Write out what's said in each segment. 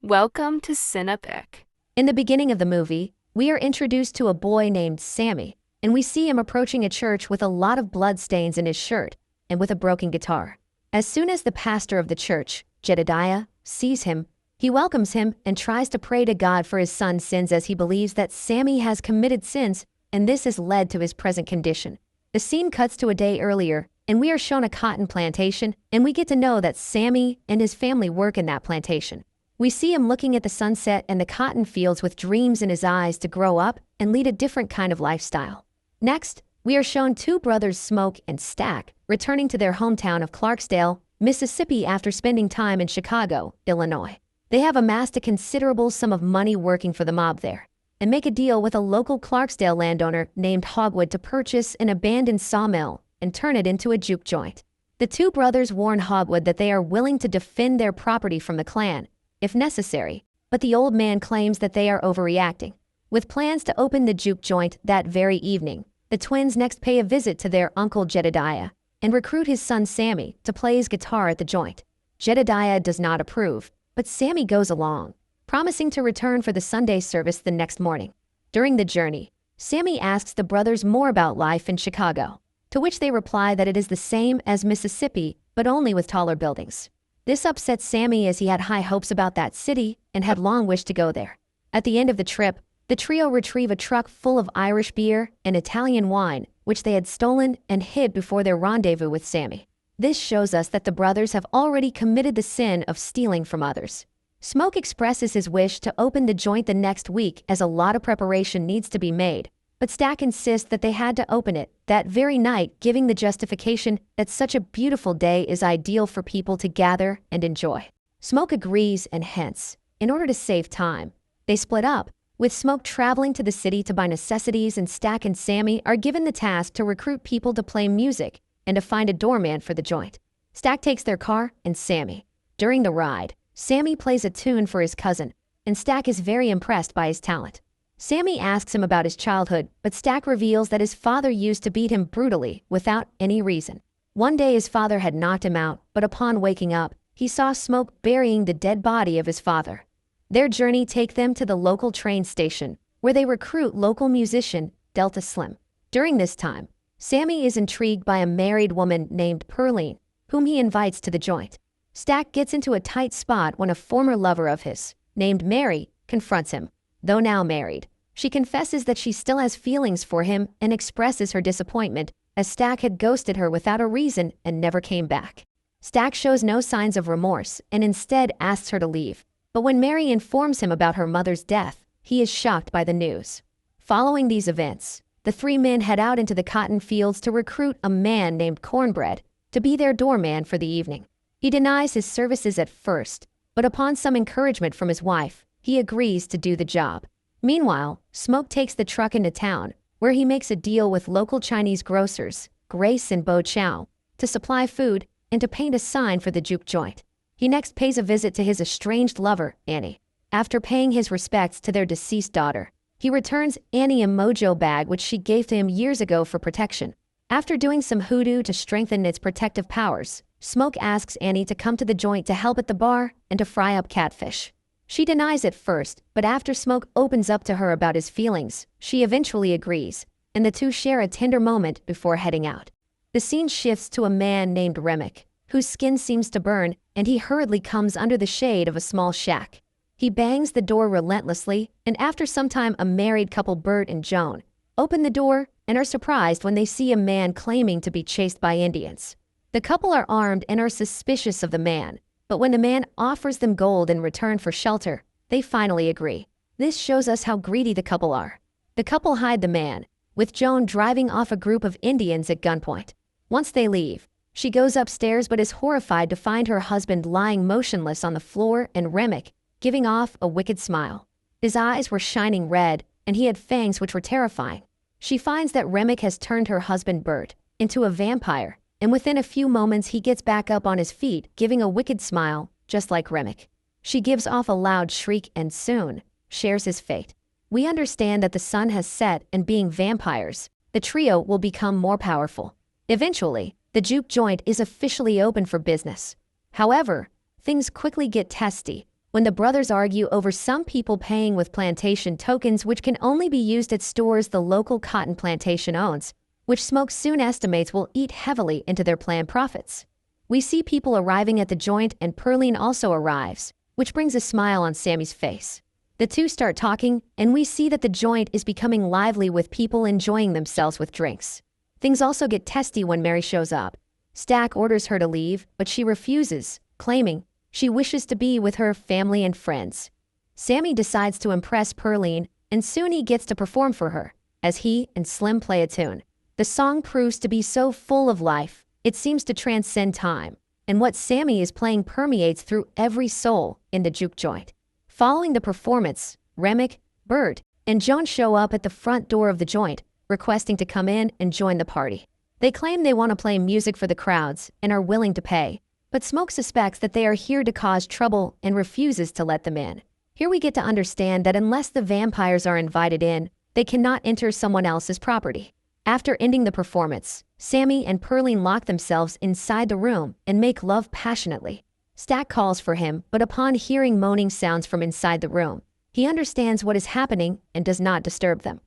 Welcome to Cinepic. In the beginning of the movie, we are introduced to a boy named Sammy, and we see him approaching a church with a lot of blood stains in his shirt and with a broken guitar. As soon as the pastor of the church, Jedediah, sees him, he welcomes him and tries to pray to God for his son's sins as he believes that Sammy has committed sins, and this has led to his present condition. The scene cuts to a day earlier, and we are shown a cotton plantation, and we get to know that Sammy and his family work in that plantation. We see him looking at the sunset and the cotton fields with dreams in his eyes to grow up and lead a different kind of lifestyle. Next, we are shown two brothers, Smoke and Stack, returning to their hometown of Clarksdale, Mississippi after spending time in Chicago, Illinois. They have amassed a considerable sum of money working for the mob there, and make a deal with a local Clarksdale landowner named Hogwood to purchase an abandoned sawmill and turn it into a juke joint. The two brothers warn Hogwood that they are willing to defend their property from the Klan, if necessary, but the old man claims that they are overreacting. With plans to open the juke joint that very evening, the twins next pay a visit to their uncle Jedediah and recruit his son Sammy to play his guitar at the joint. Jedediah does not approve, but Sammy goes along, promising to return for the Sunday service the next morning. During the journey, Sammy asks the brothers more about life in Chicago, to which they reply that it is the same as Mississippi, but only with taller buildings. This upsets Sammy as he had high hopes about that city and had long wished to go there. At the end of the trip, the trio retrieve a truck full of Irish beer and Italian wine, which they had stolen and hid before their rendezvous with Sammy. This shows us that the brothers have already committed the sin of stealing from others. Smoke expresses his wish to open the joint the next week as a lot of preparation needs to be made, but Stack insists that they had to open it that very night, giving the justification that such a beautiful day is ideal for people to gather and enjoy. Smoke agrees, and hence, in order to save time, they split up, with Smoke traveling to the city to buy necessities, and Stack and Sammy are given the task to recruit people to play music and to find a doorman for the joint. Stack takes their car and Sammy. During the ride, Sammy plays a tune for his cousin, and Stack is very impressed by his talent. Sammy asks him about his childhood, but Stack reveals that his father used to beat him brutally without any reason. One day his father had knocked him out, but upon waking up, he saw Smoke burying the dead body of his father. Their journey takes them to the local train station, where they recruit local musician Delta Slim. During this time, Sammy is intrigued by a married woman named Pearline, whom he invites to the joint. Stack gets into a tight spot when a former lover of his, named Mary, confronts him. Though now married, she confesses that she still has feelings for him and expresses her disappointment as Stack had ghosted her without a reason and never came back. Stack shows no signs of remorse and instead asks her to leave. But when Mary informs him about her mother's death, he is shocked by the news. Following these events, the three men head out into the cotton fields to recruit a man named Cornbread to be their doorman for the evening. He denies his services at first, but upon some encouragement from his wife, he agrees to do the job. Meanwhile, Smoke takes the truck into town, where he makes a deal with local Chinese grocers, Grace and Bo Chow, to supply food and to paint a sign for the juke joint. He next pays a visit to his estranged lover, Annie. After paying his respects to their deceased daughter, he returns Annie a mojo bag which she gave to him years ago for protection. After doing some hoodoo to strengthen its protective powers, Smoke asks Annie to come to the joint to help at the bar and to fry up catfish. She denies at first, but after Smoke opens up to her about his feelings, she eventually agrees, and the two share a tender moment before heading out. The scene shifts to a man named Remick, whose skin seems to burn, and he hurriedly comes under the shade of a small shack. He bangs the door relentlessly, and after some time a married couple, Bert and Joan, open the door and are surprised when they see a man claiming to be chased by Indians. The couple are armed and are suspicious of the man, but when the man offers them gold in return for shelter, they finally agree. This shows us how greedy the couple are. The couple hide the man, with Joan driving off a group of Indians at gunpoint. Once they leave, she goes upstairs but is horrified to find her husband lying motionless on the floor and Remick giving off a wicked smile. His eyes were shining red, and he had fangs which were terrifying. She finds that Remick has turned her husband Bert into a vampire, and within a few moments he gets back up on his feet, giving a wicked smile, just like Remick. She gives off a loud shriek and soon shares his fate. We understand that the sun has set, and being vampires, the trio will become more powerful. Eventually, the juke joint is officially open for business. However, things quickly get testy when the brothers argue over some people paying with plantation tokens which can only be used at stores the local cotton plantation owns, which Smoke soon estimates will eat heavily into their planned profits. We see people arriving at the joint and Pearline also arrives, which brings a smile on Sammy's face. The two start talking, and we see that the joint is becoming lively with people enjoying themselves with drinks. Things also get testy when Mary shows up. Stack orders her to leave, but she refuses, claiming she wishes to be with her family and friends. Sammy decides to impress Pearline, and soon he gets to perform for her, as he and Slim play a tune. The song proves to be so full of life, it seems to transcend time, and what Sammy is playing permeates through every soul in the juke joint. Following the performance, Remick, Bert, and Joan show up at the front door of the joint, requesting to come in and join the party. They claim they want to play music for the crowds and are willing to pay, but Smoke suspects that they are here to cause trouble and refuses to let them in. Here we get to understand that unless the vampires are invited in, they cannot enter someone else's property. After ending the performance, Sammy and Pearline lock themselves inside the room and make love passionately. Stack calls for him, but upon hearing moaning sounds from inside the room, he understands what is happening and does not disturb them.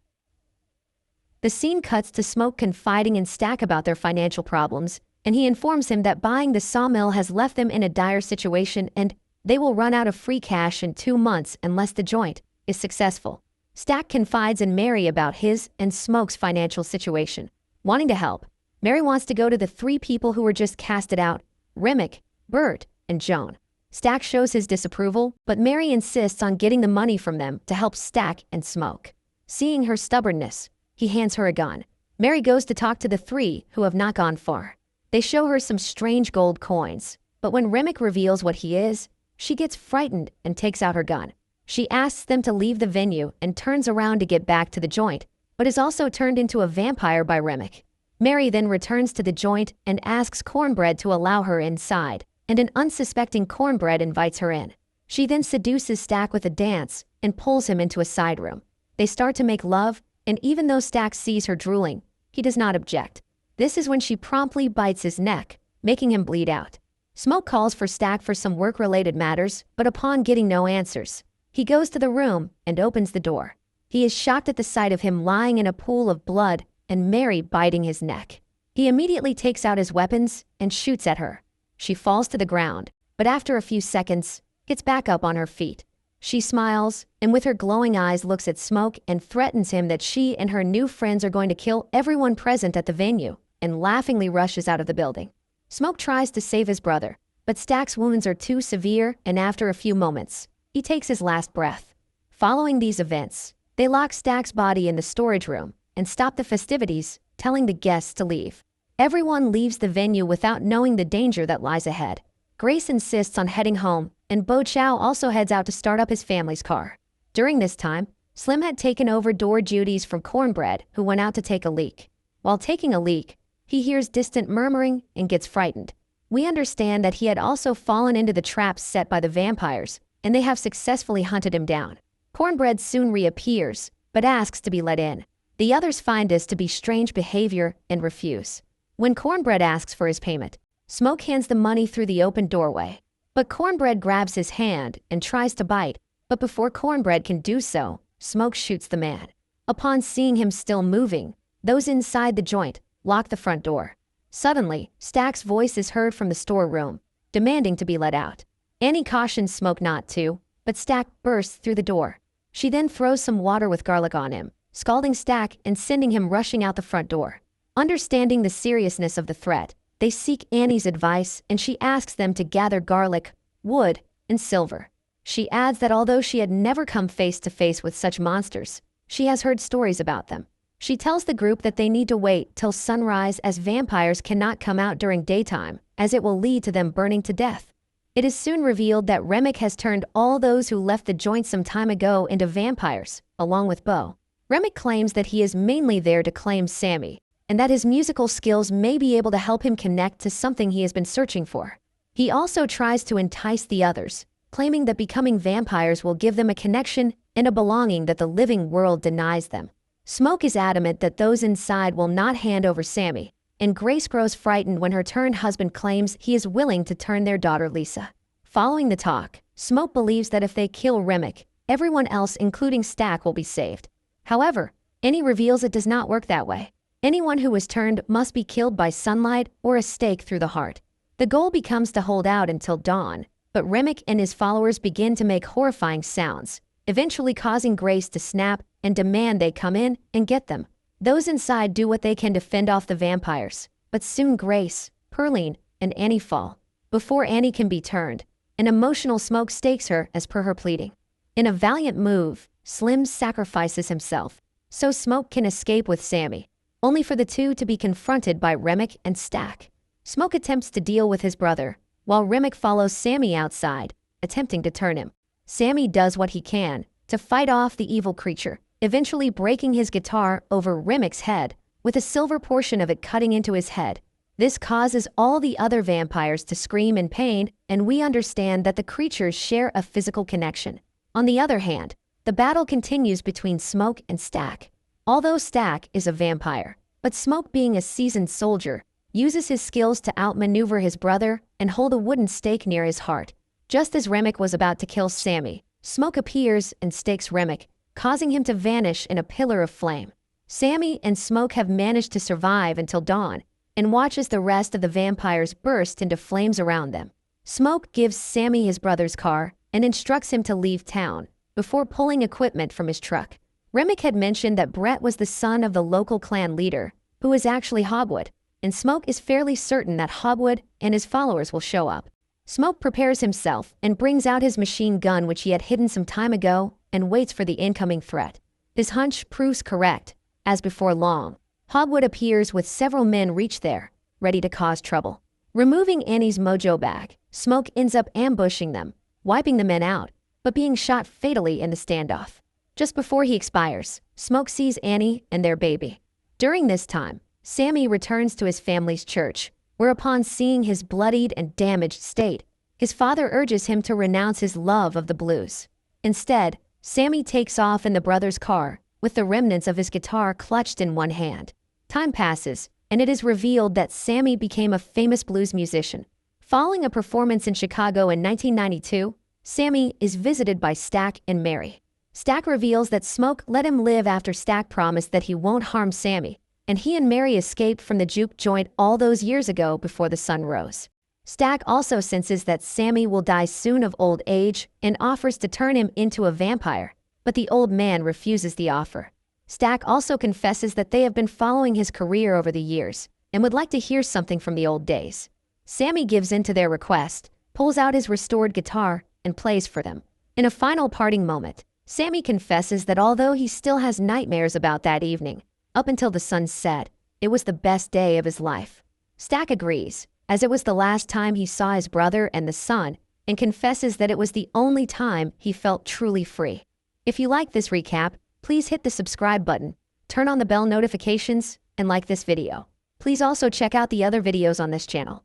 The scene cuts to Smoke confiding in Stack about their financial problems, and he informs him that buying the sawmill has left them in a dire situation and they will run out of free cash in 2 months unless the joint is successful. Stack confides in Mary about his and Smoke's financial situation. Wanting to help, Mary wants to go to the 3 people who were just casted out, Remick, Bert, and Joan. Stack shows his disapproval, but Mary insists on getting the money from them to help Stack and Smoke. Seeing her stubbornness, he hands her a gun. Mary goes to talk to the 3 who have not gone far. They show her some strange gold coins, but when Remick reveals what he is, she gets frightened and takes out her gun. She asks them to leave the venue and turns around to get back to the joint, but is also turned into a vampire by Remick. Mary then returns to the joint and asks Cornbread to allow her inside, and an unsuspecting Cornbread invites her in. She then seduces Stack with a dance and pulls him into a side room. They start to make love, and even though Stack sees her drooling, he does not object. This is when she promptly bites his neck, making him bleed out. Smoke calls for Stack for some work-related matters, but upon getting no answers, he goes to the room and opens the door. He is shocked at the sight of him lying in a pool of blood and Mary biting his neck. He immediately takes out his weapons and shoots at her. She falls to the ground, but after a few seconds, gets back up on her feet. She smiles, and with her glowing eyes looks at Smoke and threatens him that she and her new friends are going to kill everyone present at the venue, and laughingly rushes out of the building. Smoke tries to save his brother, but Stack's wounds are too severe, and after a few moments, he takes his last breath. Following these events, they lock Stack's body in the storage room and stop the festivities, telling the guests to leave. Everyone leaves the venue without knowing the danger that lies ahead. Grace insists on heading home, and Bo Chow also heads out to start up his family's car. During this time, Slim had taken over door duties from Cornbread, who went out to take a leak. While taking a leak, he hears distant murmuring and gets frightened. We understand that he had also fallen into the traps set by the vampires, and they have successfully hunted him down. Cornbread soon reappears, but asks to be let in. The others find this to be strange behavior and refuse. When Cornbread asks for his payment, Smoke hands the money through the open doorway. But Cornbread grabs his hand and tries to bite, but before Cornbread can do so, Smoke shoots the man. Upon seeing him still moving, those inside the joint lock the front door. Suddenly, Stack's voice is heard from the storeroom, demanding to be let out. Annie cautions Smoke not to, but Stack bursts through the door. She then throws some water with garlic on him, scalding Stack and sending him rushing out the front door. Understanding the seriousness of the threat, they seek Annie's advice and she asks them to gather garlic, wood, and silver. She adds that although she had never come face to face with such monsters, she has heard stories about them. She tells the group that they need to wait till sunrise as vampires cannot come out during daytime, as it will lead to them burning to death. It is soon revealed that Remick has turned all those who left the joint some time ago into vampires, along with Bo. Remick claims that he is mainly there to claim Sammy, and that his musical skills may be able to help him connect to something he has been searching for. He also tries to entice the others, claiming that becoming vampires will give them a connection and a belonging that the living world denies them. Smoke is adamant that those inside will not hand over Sammy, and Grace grows frightened when her turned husband claims he is willing to turn their daughter Lisa. Following the talk, Smoke believes that if they kill Remick, everyone else, including Stack, will be saved. However, Annie reveals it does not work that way. Anyone who is turned must be killed by sunlight or a stake through the heart. The goal becomes to hold out until dawn, but Remick and his followers begin to make horrifying sounds, eventually causing Grace to snap and demand they come in and get them. Those inside do what they can to fend off the vampires, but soon Grace, Pearline, and Annie fall. Before Annie can be turned, an emotional Smoke stakes her as per her pleading. In a valiant move, Slim sacrifices himself, so Smoke can escape with Sammy, only for the two to be confronted by Remick and Stack. Smoke attempts to deal with his brother, while Remick follows Sammy outside, attempting to turn him. Sammy does what he can to fight off the evil creature, eventually breaking his guitar over Remick's head, with a silver portion of it cutting into his head. This causes all the other vampires to scream in pain, and we understand that the creatures share a physical connection. On the other hand, the battle continues between Smoke and Stack. Although Stack is a vampire, but Smoke, being a seasoned soldier, uses his skills to outmaneuver his brother and hold a wooden stake near his heart. Just as Remick was about to kill Sammy, Smoke appears and stakes Remick, causing him to vanish in a pillar of flame. Sammy and Smoke have managed to survive until dawn, and watch as the rest of the vampires burst into flames around them. Smoke gives Sammy his brother's car and instructs him to leave town, before pulling equipment from his truck. Remick had mentioned that Brett was the son of the local clan leader, who is actually Hobwood, and Smoke is fairly certain that Hobwood and his followers will show up. Smoke prepares himself and brings out his machine gun, which he had hidden some time ago, and waits for the incoming threat. His hunch proves correct, as before long, Hobwood appears with several men reach there, ready to cause trouble. Removing Annie's mojo bag, Smoke ends up ambushing them, wiping the men out, but being shot fatally in the standoff. Just before he expires, Smoke sees Annie and their baby. During this time, Sammy returns to his family's church, where upon seeing his bloodied and damaged state, his father urges him to renounce his love of the blues. Instead, Sammy takes off in the brother's car, with the remnants of his guitar clutched in one hand. Time passes, and it is revealed that Sammy became a famous blues musician. Following a performance in Chicago in 1992, Sammy is visited by Stack and Mary. Stack reveals that Smoke let him live after Stack promised that he won't harm Sammy, and he and Mary escaped from the juke joint all those years ago before the sun rose. Stack also senses that Sammy will die soon of old age and offers to turn him into a vampire, but the old man refuses the offer. Stack also confesses that they have been following his career over the years and would like to hear something from the old days. Sammy gives in to their request, pulls out his restored guitar, and plays for them. In a final parting moment, Sammy confesses that although he still has nightmares about that evening, up until the sun set, it was the best day of his life. Stack agrees, as it was the last time he saw his brother and the sun, and confesses that it was the only time he felt truly free. If you like this recap, please hit the subscribe button, turn on the bell notifications, and like this video. Please also check out the other videos on this channel.